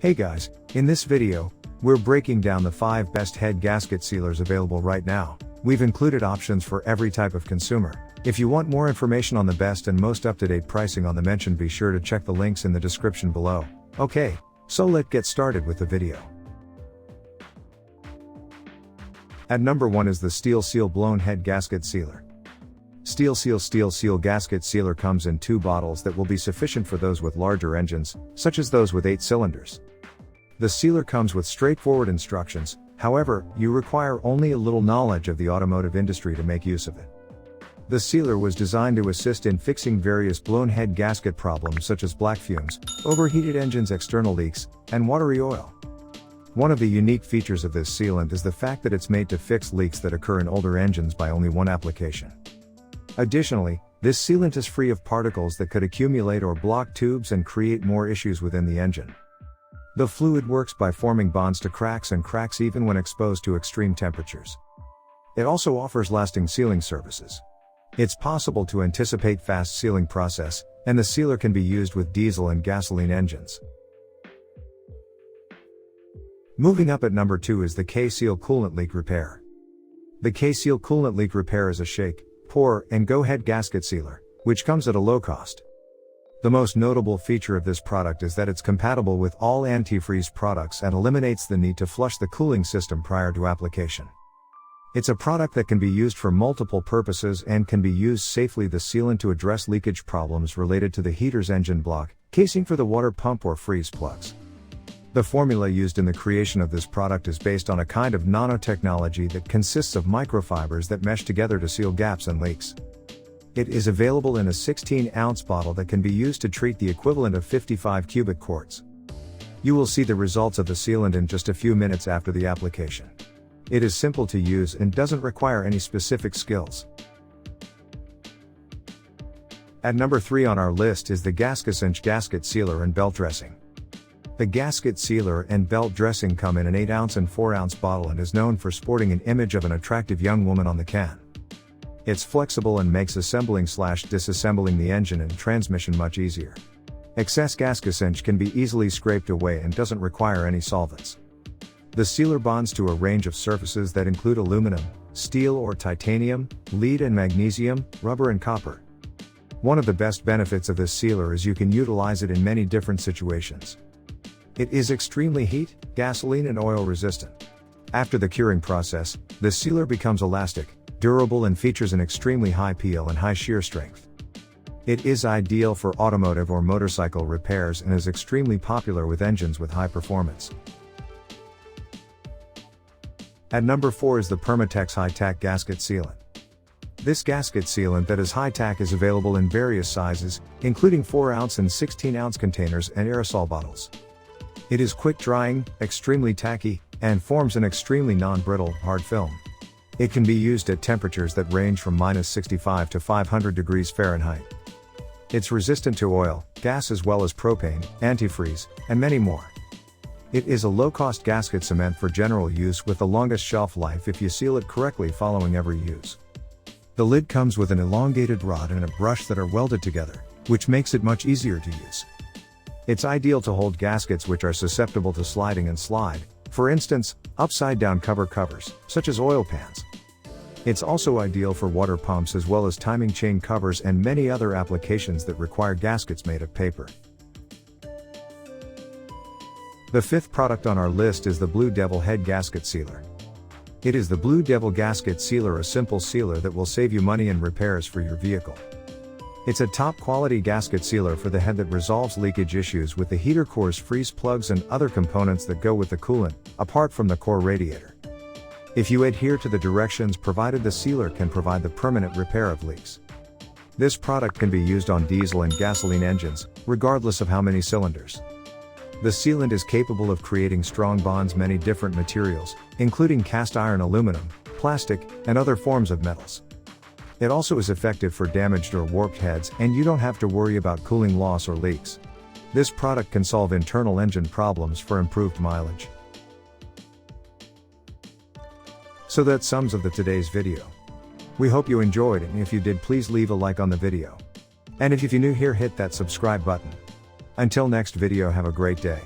Hey guys, in this video, we're breaking down the 5 best head gasket sealers available right now. We've included options for every type of consumer. If you want more information on the best and most up-to-date pricing on the mention, be sure to check the links in the description below. Okay, so let's get started with the video. At number 1 is the Steel Seal Blown Head Gasket Sealer. Steel Seal Gasket Sealer comes in 2 bottles that will be sufficient for those with larger engines, such as those with 8 cylinders. The sealer comes with straightforward instructions, however, you require only a little knowledge of the automotive industry to make use of it. The sealer was designed to assist in fixing various blown head gasket problems such as black fumes, overheated engines, external leaks, and watery oil. One of the unique features of this sealant is the fact that it's made to fix leaks that occur in older engines by only one application. Additionally, this sealant is free of particles that could accumulate or block tubes and create more issues within the engine. The fluid works by forming bonds to cracks and cracks even when exposed to extreme temperatures. It also offers lasting sealing services. It's possible to anticipate fast sealing process, and the sealer can be used with diesel and gasoline engines. Moving up at number 2 is the K-Seal Coolant Leak Repair. The K-Seal Coolant Leak Repair is a shake, pour, and go head gasket sealer, which comes at a low cost. The most notable feature of this product is that it's compatible with all antifreeze products and eliminates the need to flush the cooling system prior to application. It's a product that can be used for multiple purposes and can be used safely. The sealant to address leakage problems related to the heater's engine block, casing for the water pump, or freeze plugs. The formula used in the creation of this product is based on a kind of nanotechnology that consists of microfibers that mesh together to seal gaps and leaks. It is available in a 16-ounce bottle that can be used to treat the equivalent of 55 cubic quarts. You will see the results of the sealant in just a few minutes after the application. It is simple to use and doesn't require any specific skills. At number 3 on our list is the Gasgacinch Gasket Sealer and Belt Dressing. The gasket sealer and belt dressing come in an 8-ounce and 4-ounce bottle and is known for sporting an image of an attractive young woman on the can. It's flexible and makes assembling/disassembling the engine and transmission much easier. Excess Gasgacinch can be easily scraped away and doesn't require any solvents. The sealer bonds to a range of surfaces that include aluminum, steel or titanium, lead and magnesium, rubber and copper. One of the best benefits of this sealer is you can utilize it in many different situations. It is extremely heat, gasoline and oil resistant. After the curing process, the sealer becomes elastic, durable and features an extremely high peel and high shear strength. It is ideal for automotive or motorcycle repairs and is extremely popular with engines with high performance. At number 4 is the Permatex High Tack Gasket Sealant. This gasket sealant that is high tack is available in various sizes, including 4-ounce and 16-ounce containers and aerosol bottles. It is quick drying, extremely tacky, and forms an extremely non-brittle, hard film. It can be used at temperatures that range from -65 to 500 degrees Fahrenheit. It's resistant to oil, gas as well as propane, antifreeze, and many more. It is a low-cost gasket cement for general use with the longest shelf life if you seal it correctly following every use. The lid comes with an elongated rod and a brush that are welded together, which makes it much easier to use. It's ideal to hold gaskets which are susceptible to sliding and slide, for instance, upside-down covers, such as oil pans. It's also ideal for water pumps as well as timing chain covers and many other applications that require gaskets made of paper. The 5th product on our list is the BlueDevil Head Gasket Sealer. It is the BlueDevil Gasket Sealer, a simple sealer that will save you money in repairs for your vehicle. It's a top-quality gasket sealer for the head that resolves leakage issues with the heater cores, freeze plugs and other components that go with the coolant, apart from the core radiator. If you adhere to the directions provided, the sealer can provide the permanent repair of leaks. This product can be used on diesel and gasoline engines, regardless of how many cylinders. The sealant is capable of creating strong bonds, many different materials, including cast iron, aluminum, plastic, and other forms of metals. It also is effective for damaged or warped heads, and you don't have to worry about cooling loss or leaks. This product can solve internal engine problems for improved mileage. So that sums up today's video. We hope you enjoyed it, and if you did, please leave a like on the video. And if you're new here, hit that subscribe button. Until next video, have a great day.